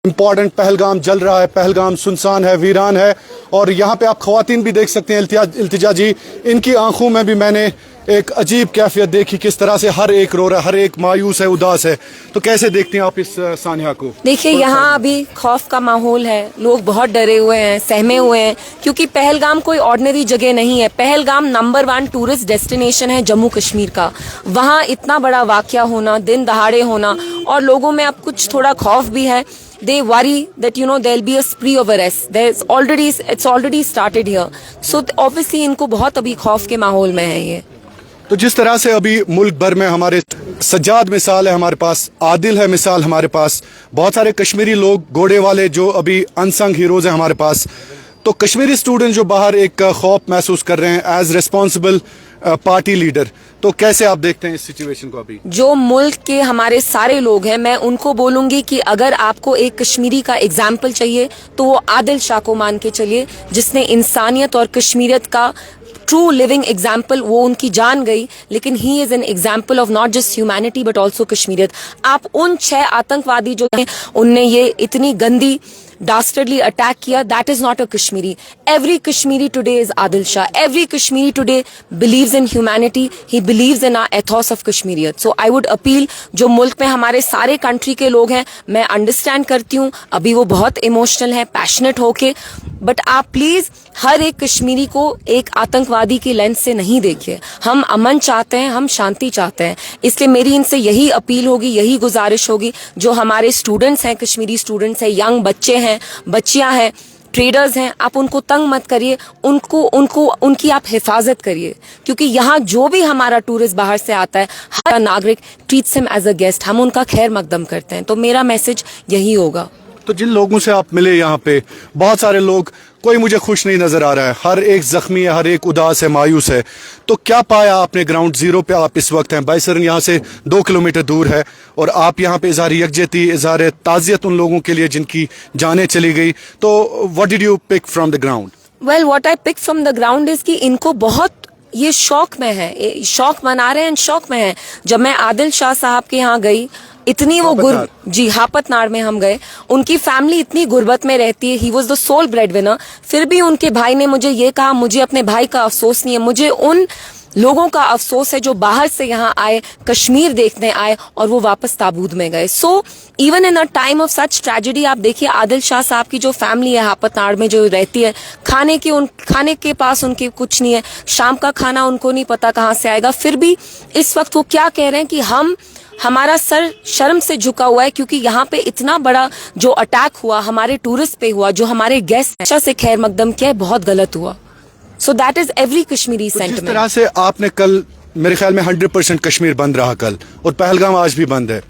Important Pahalgam जल रहा है, पहलगाम सुनसान है, वीरान है। और यहाँ पे आप ख़वातीन भी देख सकते हैं, इल्तिजा जी, इनकी आंखों में भी मैंने एक अजीब कैफियत देखी, किस तरह से हर एक रो रहा है, हर एक मायूस है, उदास है। तो कैसे देखते हैं आप इस सानिया को? देखिए, यहाँ अभी खौफ का माहौल है, लोग बहुत डरे हुए हैं, सहमे हुए हैं, क्योंकि पहलगाम कोई ऑर्डिनरी जगह नहीं है। पहलगाम नंबर 1 टूरिस्ट डेस्टिनेशन है जम्मू कश्मीर का। वहाँ इतना बड़ा वाकया होना, दिन दहाड़े होना, और लोगों में अब कुछ थोड़ा खौफ भी है। They worry that there'll be a spree of arrest. It's already started here. So obviously इनको बहुत अभी खौफ के माहौल में है ये। तो जिस तरह से अभी मुल्क भर में हमारे सज्जाद मिसाल है, हमारे पास आदिल है मिसाल, हमारे पास बहुत सारे कश्मीरी लोग घोड़े वाले जो अभी अनसंग हीरोज हैं हमारे पास। तो कश्मीरी स्टूडेंट जो बाहर एक खौफ महसूस कर रहे हैं एज रिस्पॉन्सिबल पार्टी लीडर, तो कैसे आप देखते हैं इस सिचुएशन को? अभी जो मुल्क के हमारे सारे लोग हैं, मैं उनको बोलूंगी कि अगर आपको एक कश्मीरी का एग्जाम्पल चाहिए तो वो आदिल शाह को मान के चलिए, जिसने इंसानियत और कश्मीरियत का ट्रू लिविंग एग्जाम्पल, वो उनकी जान गई, लेकिन he is an example of not just humanity but also Kashmiriyat. आप उन 6 आतंकवादी जो हैं, उनने ये इतनी गंदी dastardly attack किया, that is not a Kashmiri. Every Kashmiri today is Adil Shah. Every Kashmiri today believes in humanity. He believes in our ethos of Kashmiriyat. So I would appeal, जो मुल्क में हमारे सारे कंट्री के लोग हैं, मैं अंडरस्टैंड करती हूँ, अभी वो बहुत इमोशनल है, पैशनेट होके, बट आप प्लीज हर एक कश्मीरी को एक आतंकवादी की लेंस से नहीं देखिए। हम अमन चाहते हैं, हम शांति चाहते हैं, इसलिए मेरी इनसे यही अपील होगी, यही गुजारिश होगी, जो हमारे स्टूडेंट्स हैं, कश्मीरी स्टूडेंट्स हैं, यंग बच्चे हैं, बच्चियां हैं, ट्रेडर्स हैं, आप उनको तंग मत करिए, उनकी आप हिफाजत करिए, क्योंकि यहाँ जो भी हमारा टूरिस्ट बाहर से आता है, हर नागरिक treats him as a guest, हम उनका खैर मकदम करते हैं। तो मेरा मैसेज यही होगा। तो जिन लोगों से आप मिले यहाँ पे, बहुत सारे लोग, कोई मुझे खुश नहीं नजर आ रहा है, हर एक जख्मी है, हर एक उदास है, मायूस है। तो क्या पाया आपने ग्राउंड जीरो पे? आप इस वक्त हैं, बाइसरन यहाँ से 2 किलोमीटर दूर है, और आप यहाँ पे इज़हार यकजहती, इज़हार ताज़ियत उन लोगों के लिए जिनकी जानें चली गई। तो what did you pick from the ground? Well, what I pick from the ground is कि इनको बहुत ये शौक में है, शौक मना रहे हैं, शौक में है। जब मैं आदिल शाह साहब के यहाँ गई, इतनी वो जी हापतनाड़ में हम गए, उनकी फैमिली इतनी गुर्बत में रहती है, he was the sole bread winner, फिर भी उनके भाई ने मुझे ये कहा, मुझे अपने भाई का अफसोस नहीं है, मुझे उन लोगों का अफसोस है जो बाहर से यहाँ आए, कश्मीर देखने आए, और वो वापस ताबूत में गए। So even in a time of such tragedy, आप देखिए आदिल शाह साहब की जो फैमिली है हापतनाड़ में जो रहती है, खाने के पास उनके कुछ नहीं है, शाम का खाना उनको नहीं पता कहाँ से आएगा, फिर भी इस वक्त वो क्या कह रहे हैं कि हमारा सर शर्म से झुका हुआ है, क्योंकि यहाँ पे इतना बड़ा जो अटैक हुआ हमारे टूरिस्ट पे हुआ, जो हमारे गेस्ट से खैर मकदम किया, बहुत गलत हुआ। So that is every Kashmiri sentiment. जिस तरह से आपने कल, मेरे ख्याल में 100% कश्मीर बंद रहा कल, और पहलगाम आज भी बंद है,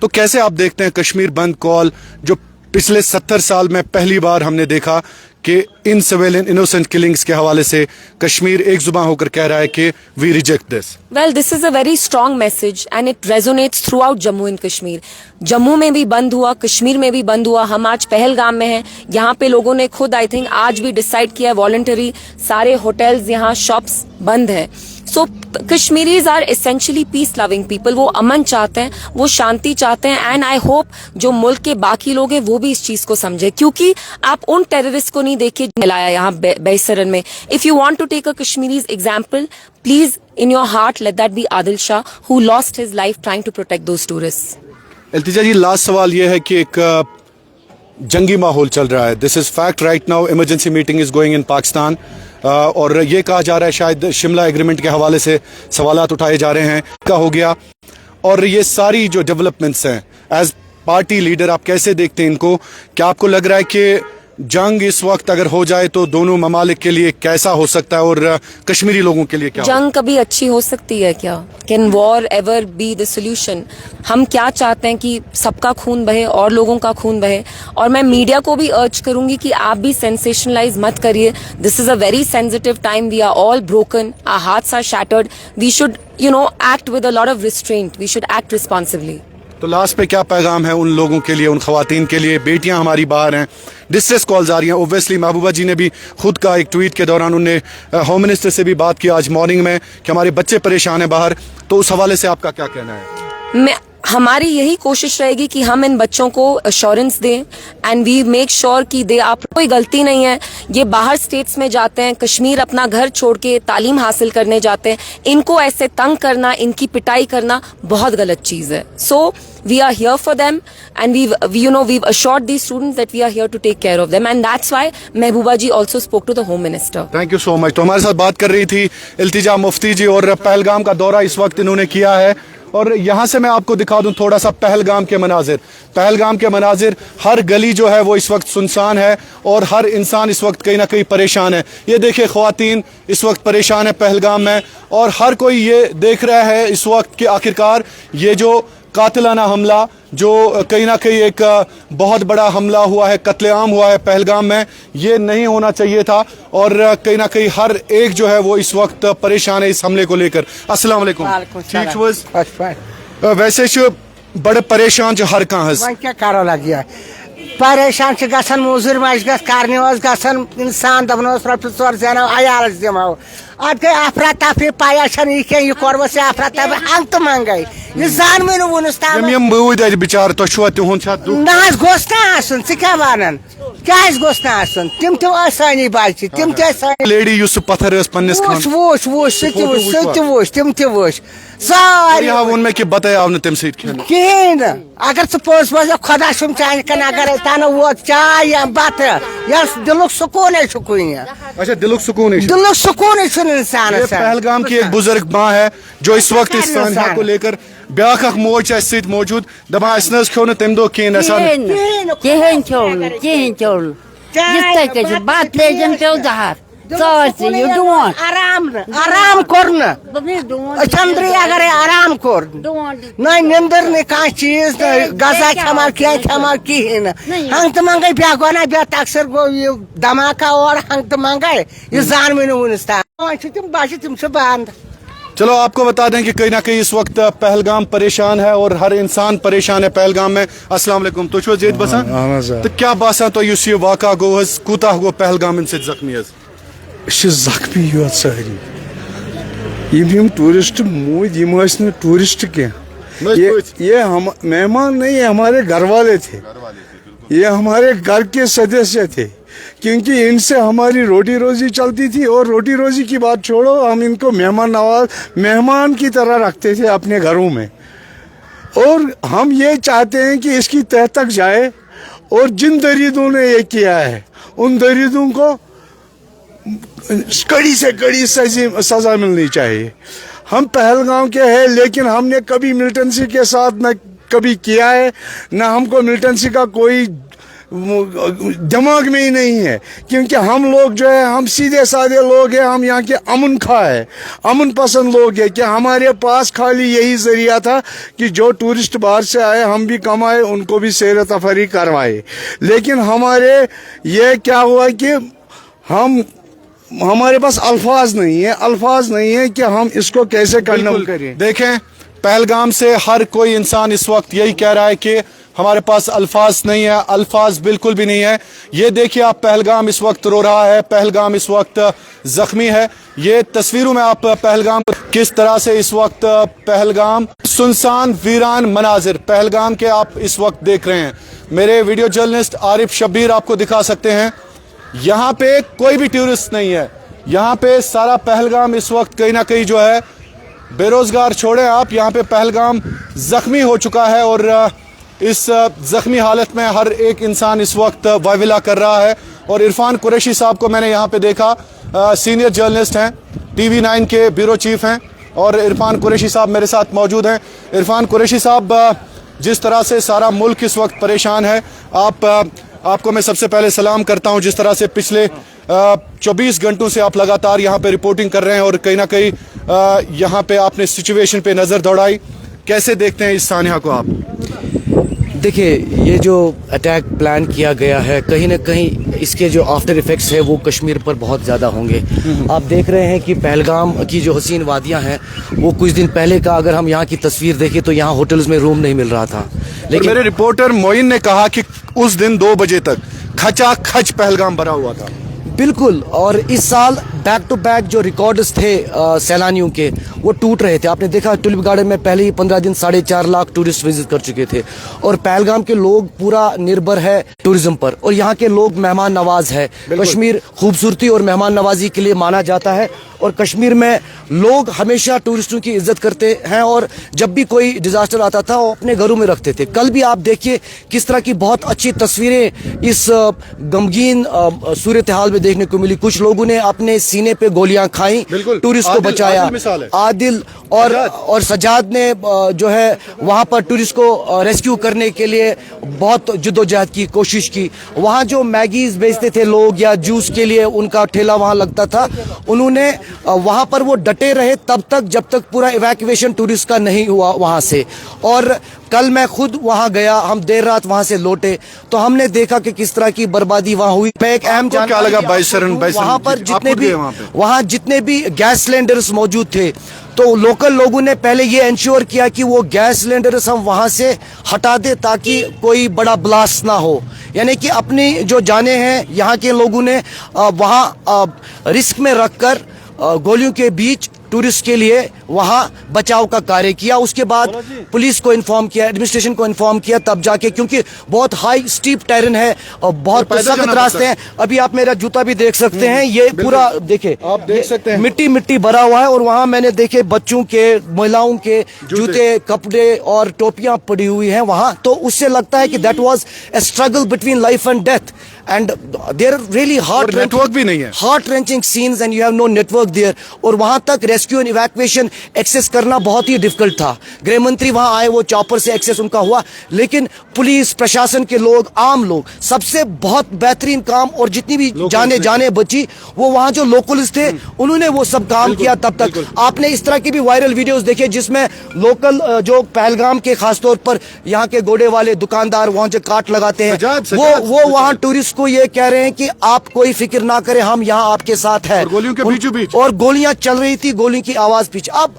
तो कैसे आप देखते हैं कश्मीर बंद कॉल, जो पिछले 70 साल में पहली बार हमने देखा कि इन सिविलियन इनोसेंट किलिंग्स के हवाले से कश्मीर एक जुबान होकर कह रहा है कि we reject this? Well, this is a very strong message and it resonates throughout Jammu and Kashmir. Jammu में भी बंद हुआ, कश्मीर में भी बंद हुआ, हम आज पहलगाम में हैं, यहाँ पे लोगों ने खुद आई थिंक आज भी डिसाइड किया वॉलंटरी, सारे होटल्स, यहाँ शॉप्स बंद है। So Kashmiris are essentially peace loving people, वो अमन चाहते हैं, वो शांति चाहते हैं, एंड आई होप जो मुल्क के बाकी लोग हैं वो भी इस चीज को समझे, क्योंकि आप उन टेररिस्ट को नहीं देखिए मिलाया यहाँ बैसरन में। If you want to take a Kashmiri's example, please in your heart let that be Adil Shah, who lost his life trying to protect those tourists. Iltija ji, last सवाल ये है कि एक जंगी माहौल चल रहा है, this is fact right now, emergency meeting is going in Pakistan, और ये कहा जा रहा है शायद शिमला एग्रीमेंट के हवाले से सवालात उठाए जा रहे हैं, क्या हो गया, और ये सारी जो डेवलपमेंट्स हैं, एज पार्टी लीडर आप कैसे देखते हैं इनको? क्या आपको लग रहा है कि जंग इस वक्त अगर हो जाए तो दोनों ममालिक के लिए कैसा हो सकता है, और कश्मीरी लोगों के लिए क्या? जंग कभी अच्छी हो सकती है क्या? Can war ever be the solution? हम क्या चाहते हैं कि सबका खून बहे और लोगों का खून बहे, और मैं मीडिया को भी अर्ज करूंगी कि आप भी सेंसेशनलाइज मत करिए। This is a very sensitive time, we are all broken, our hearts are shattered, we should act with a lot of restraint, we should act responsibly. तो लास्ट पे क्या पैगाम है उन लोगों के लिए, उन खवातीन के लिए? बेटियां हमारी बाहर हैं, डिस्ट्रेस कॉल्स आ रही हैं, ओब्वियसली महबूबा जी ने भी खुद का एक ट्वीट के दौरान उन्होंने होम मिनिस्टर से भी बात की आज मॉर्निंग में कि हमारे बच्चे परेशान हैं बाहर, तो उस हवाले से आपका क्या कहना है? हमारी यही कोशिश रहेगी कि हम इन बच्चों को अश्योरेंस दें एंड वी मेक श्योर कि दे आप कोई गलती नहीं है. ये बाहर स्टेट्स में जाते हैं, कश्मीर अपना घर छोड़ के तालीम हासिल करने जाते हैं. इनको ऐसे तंग करना, इनकी पिटाई करना बहुत गलत चीज़ है. सो we are here for them and we've assured these students that we are here to take care of them, and that's why Mehbooba ji also spoke to the Home Minister. Thank you so much. तो हमारे साथ बात कर रही थी इल्तिजा मुफ्ती जी, और पहलगाम का दौरा इस वक्त इन्होंने किया है. और यहाँ से मैं आपको दिखा दूं थोड़ा सा पहलगाम के मनाजिर. पहलगाम के मनाजिर, हर गली जो है वो इस वक्त सुनसान है और हर इंसान इस वक्त कहीं ना कहीं परेशान है. ये देखिए ख्वातीन इस वक्त परेशान है पहलगाम में, और हर कोई ये देख रहा है इस वक्त कि आखिरकार ये जो कातिलाना हमला, जो कहीं ना कहीं एक बहुत बड़ा हमला हुआ है, कत्लेआम हुआ है पहलगाम में, ये नहीं होना चाहिए था. और कहीं ना कहीं हर एक जो है वो इस वक्त परेशान है इस हमले को लेकर. अस्सलाम वालेकुम. ठीक was वैसे जो बड़े परेशान जो हर कहाँ वह क्या करो लगी परेशान गसन मजूर मज करने गसन इंसान दपन रोपये 4 ज़ेनो अयाल दिमो अत गई अफरा तफरी पाया यह कह कोर से अफरा तफरी हंग तो मंगाई यह जान मे वुनस तम बिचार ना गोस ना क्या वन क्या गोस ना तम ती बच्चे तम लेडी पत्थर वुच वुच सह तम तुच सारे वोन मे बताया तम कहें अगर पोज पोज खुदा सुम चाह कन अगर तन वो चाय या बत दिलुक सुकून कुन अच्छा दिलुक सुकून इंसान. पहलगाम की एक बुजुर्ग माँ है जो इस वक्त इस सानिया को लेकर ब्याख मोज मौजूद दपा खो न तम दो आराम कोर चंद्री अगर आराम कोर न निंदर न कह चीज गजा खमा क्या खमा कहें हंग तो मंगे ब्या गो ना ब्या अक्सर गो ये धमाका और हंग तो मंगे ये जान में वुनस तम बात तम बंद. चलो आपको बता दें कि कहीं ना कहीं इस वक्त पहलगाम परेशान है और हर इंसान परेशान है पहलगाम में. अस्सलाम वालेकुम. तो छो जेद बसा तो क्या बासा तो युस ये वाका गो कूता गो पहलगाम इन से जख्मी जख्मी योत सारी यम टूरिस्ट मूद यम टूरिस्ट क्या ये हम मेहमान नहीं, ये हमारे घर वाले थे, ये हमारे घर के सदस्य थे, क्योंकि इनसे हमारी रोटी रोजी चलती थी. और रोटी रोजी की बात छोड़ो, हम इनको मेहमान की तरह रखते थे अपने घरों में. और हम ये चाहते हैं कि इसकी तह तक जाए और जिन दरीदों ने ये किया है उन दरीदों को कड़ी से कड़ी सजा मिलनी चाहिए. हम पहलगाम के हैं, लेकिन हमने कभी मिलिटेंसी के साथ न कभी किया है, न हमको मिलिटेंसी का कोई दिमाग में ही नहीं है, क्योंकि हम लोग जो है हम सीधे साधे लोग हैं. हम यहाँ के अमन खा है, अमन पसंद लोग हैं कि हमारे पास खाली यही जरिया था कि जो टूरिस्ट बाहर से आए हम भी कमाए, उनको भी सैर तफरी करवाए. लेकिन हमारे ये क्या हुआ कि हमारे पास अल्फाज नहीं है कि हम इसको कैसे कंडेम करें. देखें पहलगाम से हर कोई इंसान इस वक्त यही कह रहा है कि हमारे पास अल्फाज नहीं है, अल्फाज बिल्कुल भी नहीं है. ये देखिए आप पहलगाम इस वक्त रो रहा है, पहलगाम इस वक्त जख्मी है. ये तस्वीरों में आप पहलगाम किस तरह से इस वक्त पहलगाम सुनसान वीरान मनाजिर पहलगाम के आप इस वक्त देख रहे हैं. मेरे वीडियो जर्नलिस्ट आरिफ शब्बीर आपको दिखा सकते हैं. यहाँ पे कोई भी टूरिस्ट नहीं है, यहाँ पे सारा पहलगाम इस वक्त कहीं ना कहीं जो है बेरोजगार छोड़े आप, यहाँ पे पहलगाम जख्मी हो चुका है. और इस जख्मी हालत में हर एक इंसान इस वक्त वाविला कर रहा है. और इरफान कुरैशी साहब को मैंने यहाँ पे देखा, सीनियर जर्नलिस्ट हैं, TV 9 के ब्यूरो चीफ हैं, और इरफान कुरैशी साहब मेरे साथ मौजूद हैं. इरफान कुरैशी साहब, जिस तरह से सारा मुल्क इस वक्त परेशान है, आपको मैं सबसे पहले सलाम करता हूं. जिस तरह से पिछले 24 घंटों से आप लगातार यहाँ पे रिपोर्टिंग कर रहे हैं और कहीं ना कहीं यहाँ पे आपने सिचुएशन पे नज़र दौड़ाई, कैसे देखते हैं इस सानिया को आप? देखिए, ये जो अटैक प्लान किया गया है, कहीं ना कहीं इसके जो आफ्टर इफ़ेक्ट्स है वो कश्मीर पर बहुत ज़्यादा होंगे. आप देख रहे हैं कि पहलगाम की जो हसीन वादियाँ हैं, वो कुछ दिन पहले का अगर हम यहाँ की तस्वीर देखें तो यहाँ होटल्स में रूम नहीं मिल रहा था. लेकिन मेरे रिपोर्टर मोइन ने कहा कि उस दिन 2 बजे तक खचा खच पहलगाम भरा हुआ था. बिल्कुल. और इस साल बैक टू बैक जो रिकॉर्ड्स थे सैलानियों के वो टूट रहे थे। आपने देखा टुलिप गार्डन में पहले ही 15 दिन 4.5 लाख टूरिस्ट विजिट कर चुके थे और पहलगाम के लोग पूरा निर्भर है टूरिज्म पर और यहाँ के लोग मेहमान नवाज है। कश्मीर खूबसूरती और मेहमान नवाजी के लिए माना जाता है और कश्मीर में लोग हमेशा टूरिस्टों की इज्जत करते हैं और जब भी कोई डिजास्टर आता था वो अपने घरों में रखते थे। कल भी आप देखिए किस तरह की बहुत अच्छी तस्वीरें इस गमगीन सूरत हाल में देखने को मिली। कुछ लोगों ने अपने सीने पे गोलियां खाई, टूरिस्ट को बचाया। आदिल और सजाद ने जो है वहां पर टूरिस्ट को रेस्क्यू करने के लिए बहुत जद्दोजहद की कोशिश की। वहां जो मैगीज बेचते थे लोग या जूस के लिए उनका ठेला वहां लगता था, उन्होंने वहां पर वो डटे रहे तब तक जब तक पूरा इवैक्यूएशन टूरिस्ट का नहीं हुआ वहां से। और कल मैं खुद वहां गया, हम देर रात वहां से लौटे तो हमने देखा कि किस तरह की बर्बादी वहां हुई। मैं एक अहम क्या लगा वहां पर जितने भी गैस सिलेंडर्स मौजूद थे तो लोकल लोगों ने पहले ये इंश्योर किया कि वो गैस सिलेंडर्स हम वहां से हटा दे ताकि कोई बड़ा ब्लास्ट ना हो। यानी कि अपनी जो जाने हैं यहाँ के लोगों ने वहां रिस्क में रखकर गोलियों के बीच टूरिस्ट के लिए वहां बचाव का कार्य किया। उसके बाद पुलिस को इन्फॉर्म किया, एडमिनिस्ट्रेशन को इन्फॉर्म किया, तब जाके, क्योंकि बहुत हाई स्टीप टेरेन है और बहुत सख्त रास्ते हैं। अभी आप मेरा जूता भी देख सकते हैं, ये पूरा देखे आप देख सकते हैं मिट्टी भरा हुआ है और वहां मैंने देखे बच्चों के, महिलाओं के जूते, कपड़े और टोपियां पड़ी हुई हैं वहां। तो उससे लगता है कि that was a struggle between life and death and there really network भी नहीं है, heart wrenching scenes and you have no network there. और वहां तक रेस्क्यू एंड इवैक्यूएशन एक्सेस करना बहुत ही डिफिकल्ट था। गृह मंत्री वहां आए, वो चॉपर से एक्सेस उनका हुआ, लेकिन पुलिस प्रशासन के लोग, आम लोग, सबसे बहुत बेहतरीन काम और जितनी भी जाने बची वो वहां जो लोकल्स थे उन्होंने वो सब काम किया। तब तक आपने इस तरह की भी वायरल वीडियोस देखे जिसमें लोकल जो पहलगाम के खासतौर पर यहाँ के घोड़े वाले दुकानदार वहां जो काट लगाते हैं वो वहां टूरिस्ट को ये कह रहे हैं कि आप कोई फिक्र ना करें, हम यहाँ आपके साथ हैं। गोलियों के बीचों बीच और गोलियां चल रही थी, गोलियों की आवाज पीछे। अब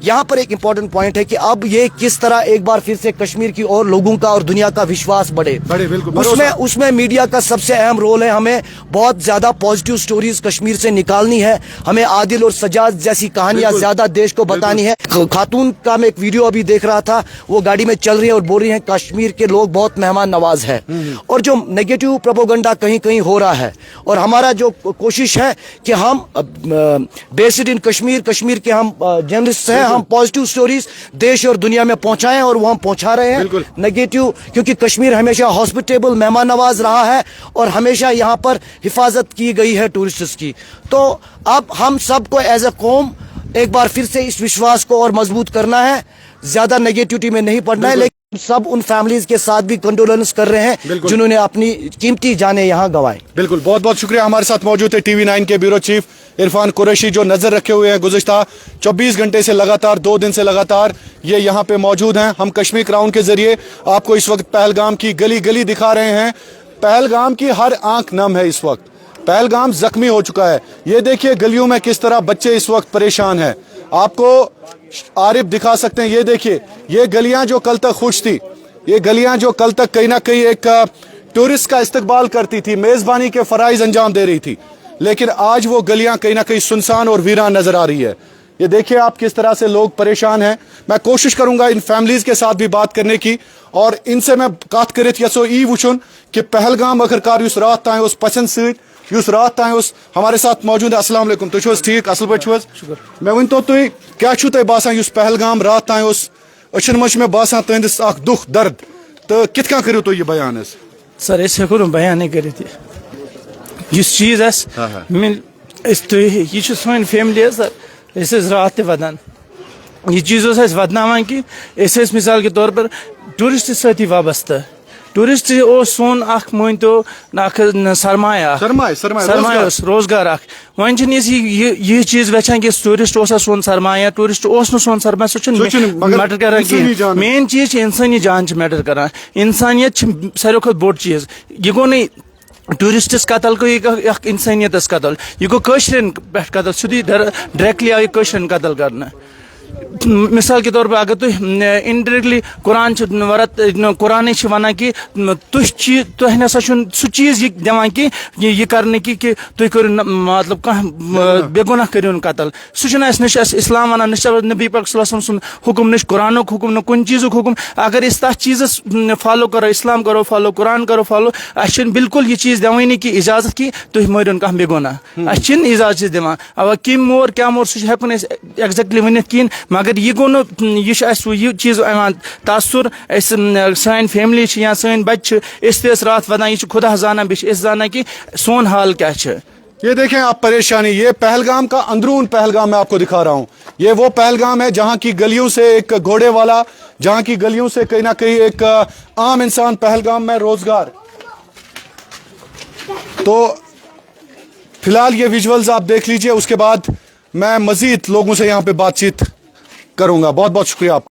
यहाँ पर एक इंपॉर्टेंट पॉइंट है कि अब ये किस तरह एक बार फिर से कश्मीर की और लोगों का और दुनिया का विश्वास बढ़े। उसमें मीडिया का सबसे अहम रोल है। हमें बहुत ज्यादा पॉजिटिव स्टोरीज कश्मीर से निकालनी है, हमें आदिल और सजाद जैसी कहानियां ज्यादा देश को बतानी है। खातून का मैं एक वीडियो अभी देख रहा था, वो गाड़ी में चल रही है और बोल रही है कश्मीर के लोग बहुत मेहमान नवाज है। और जो नेगेटिव प्रोपोगंडा कहीं कहीं हो रहा है और हमारा जो कोशिश है कि हम बेस्ड इन कश्मीर के हम जर्नलिस्ट हैं, हम पॉजिटिव स्टोरीज देश और दुनिया में पहुंचाएं और वो हम पहुंचा रहे हैं। नेगेटिव, क्योंकि कश्मीर हमेशा हॉस्पिटेबल, मेहमान नवाज रहा है और हमेशा यहाँ पर हिफाजत की गई है टूरिस्ट्स की। तो अब हम सबको एज अ कौम एक बार फिर से इस विश्वास को और मजबूत करना है, ज्यादा नेगेटिविटी में नहीं पड़ना है, लेकिन सब उन फैमिलीज के साथ भी कंडोलेंस कर रहे हैं जिन्होंने अपनी कीमती जाने यहाँ गंवाई। बिल्कुल, बहुत बहुत शुक्रिया। हमारे साथ मौजूद है TV9 के ब्यूरो चीफ इरफान कुरैशी, जो नजर रखे हुए हैं गुज़िश्ता 24 घंटे से लगातार, 2 दिन से लगातार ये यहाँ पे मौजूद हैं। हम कश्मीर क्राउन के जरिए आपको इस वक्त पहलगाम की गली गली दिखा रहे हैं। पहलगाम की हर आंख नम है इस वक्त, पहलगाम जख्मी हो चुका है। ये देखिए गलियों में किस तरह बच्चे इस वक्त परेशान हैं। आपको आरिफ दिखा सकते हैं, ये देखिए, ये गलियां जो कल तक खुश थी, ये गलियां जो कल तक कहीं ना कहीं एक टूरिस्ट का इस्तकबाल करती थी, मेजबानी के फराइज अंजाम दे रही थी, लेकिन आज वो गलियां कहीं ना कहीं सुनसान और वीरान नजर आ रही है। ये देखिए आप किस तरह से लोग परेशान हैं। मैं कोशिश करूंगा इन फैमिलीज के साथ भी बात करने की और इनसे मैं बात करित यसो ई वुचुन कि पहलगाम आखिरकार युस रात ताएं उस पसंद सहित युस रात ताएं उस हमारे साथ मौजूद है। अस्सलाम वालेकुम, तुझ ठीक असल पे मैं वन तो तुई क्या छु तुम बासान युस पहलगाम रात ताएं उस अचन मच में बासान तुंदिस अख दुख दर्द तो कित क्या करियो तो ये बयान सर अस हेको बयान करित इस चीज ये सोन फैमिली सर अस रात वदान ये चीज वदनावान कि मिसाल के तौर पर टूरिस्ट सती वाबस्ता। टूरिस्ट सोन मान तो सरमाया रोजगार वन यह चीज वेचान कि टूरिस्ट सोन सरमाया, टूरिस्ट सोन सरमाया, सह मैटर कर। मेन चीज इंसानी जान मैटर कर, इंसानियत सारे खुद बोड़ चीज। यह गो नहीं टूरिस्टस कतल गई इंसानियत कतल, यह गो कशरन पे कतल, सीधी डायरेक्टली आयु कशरन कतल करना। मिसाल के तौर पर अगर तुम इनडायरेक्टली कुरान कुरान वन कि तुह नसा सह चीज यह दिवान कि यह करने कि तुम करो मतलब कह बेगुनाह करो कतल सह इस्लाम वन नबी पाक सल्लल्लाहु अलैहि वसल्लम हुक्म न कुरानुक हुक्म न कुन चीज़ुक हुक्म अगर इस तथ चीज़स फॉलो करो इस्लाम करो फॉलो कुरान करो फॉलो अस बिल्कुल यह चीज़ दिवानी कि इजाजत कि तुम मरियो कह बेगुनाह अस इजाजत दिवान अब किम मोर क्या मोर सह हेकन एग्जैक्टली वन कहें मगर यह गो यह चीज़ अवान तासुर सान फैमिली या सन बच्चे रात वदान यह खुदा जाना बे जाना कि सोन हाल क्या है। ये देखें आप परेशानी, ये पहलगाम का अंदरून पहलगाम मैं आपको दिखा रहा हूँ। ये वो पहलगाम है जहाँ की गलियों से एक घोड़े वाला, जहाँ की गलियों से कहीं ना कहीं एक आम इंसान पहलगाम में रोजगार। तो फिलहाल ये विजुअल्स आप देख लीजिए, उसके बाद मैं मजीद लोगों से यहाँ पे बातचीत करूँगा। बहुत बहुत शुक्रिया आपका।